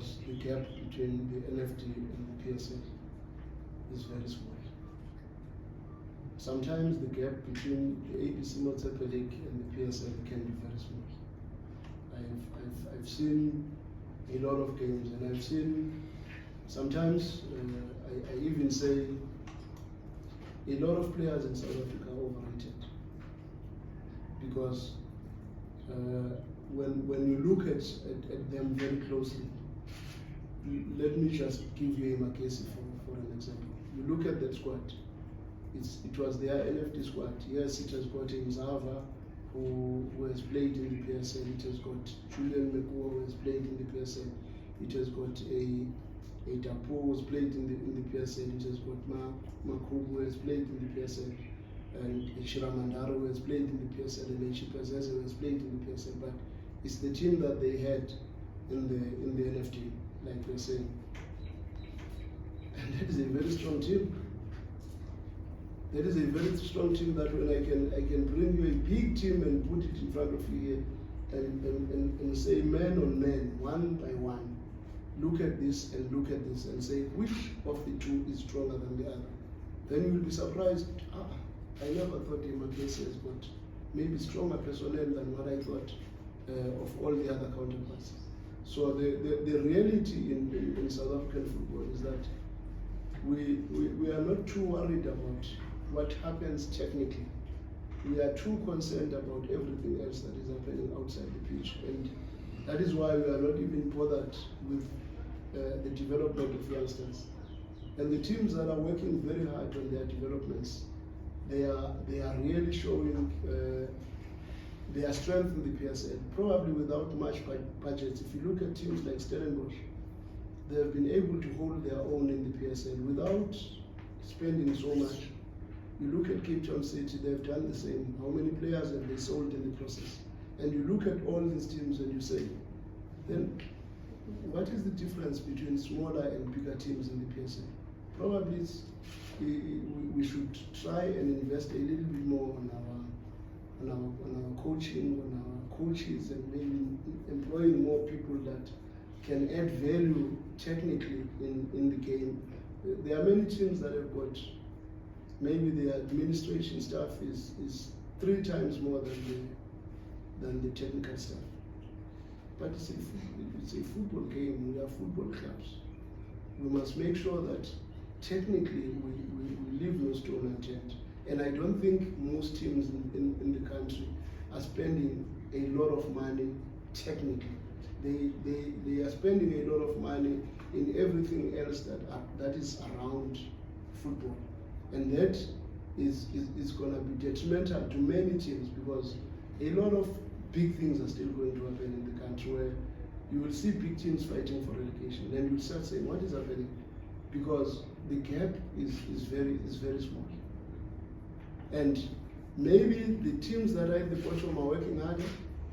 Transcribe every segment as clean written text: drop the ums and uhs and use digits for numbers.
because the gap between the NFD and the PSL is very small. Sometimes the gap between the ABC Motshepe League and the PSL can be very small. I've seen a lot of games, and I've seen sometimes I even say a lot of players in South Africa are overrated, because when you look at them very closely, let me just give you a Magesi for an example. You look at that squad. It was their NFD squad. Yes, it has got a Mzava who has played in the PSL. It has got Julian Manqoba who has played in the PSL. It has got a Dapo who has played in the PSL. It has got Manqoba who has played in the PSL, and Shiramandaro who has played in the PSL, and Chipazeze who has played in the PSL. But it's the team that they had in the NFD, like we're saying, and that is a very strong team. That is a very strong team that when I can bring you a big team and put it in front of you here and say man on man, one by one, look at this and look at this and say which of the two is stronger than the other. Then you will be surprised, I never thought Magesi has got maybe stronger personnel than what I thought of all the other counterparts. So the reality in South African football is that we are not too worried about what happens technically. We are too concerned about everything else that is happening outside the pitch, and that is why we are not even bothered with the development of youngsters. And the teams that are working very hard on their developments, they are really showing their strength in the PSL, probably without much budgets. If you look at teams like Stellenbosch, they have been able to hold their own in the PSL without spending so much. You look at Cape Town City, they've done the same. How many players have they sold in the process? And you look at all these teams and you say, then what is the difference between smaller and bigger teams in the PSL? Probably we should try and invest a little bit more on our coaching, on our coaches, and maybe employing more people that can add value technically in the game. There are many teams that have got, maybe the administration staff is 3 times more than the technical staff. But it's a football game. We are football clubs. We must make sure that technically we leave no stone unturned. And I don't think most teams in the country are spending a lot of money technically. They are spending a lot of money in everything else that is around football. And that is going to be detrimental to many teams, because a lot of big things are still going to happen in the country, where you will see big teams fighting for relegation, and you'll start saying, what is happening? Because the gap is very small. And maybe the teams that are at the bottom are working harder,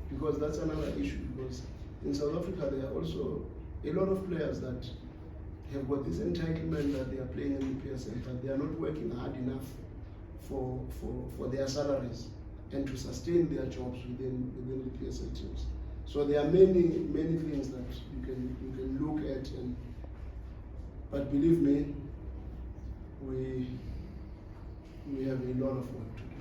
because that's another issue. Because in South Africa, there are also a lot of players that have got this entitlement that they are playing in the PSL, but they are not working hard enough for their salaries and to sustain their jobs within the PSL teams. So there are many things that you can look at, but believe me, we have a lot of work to do.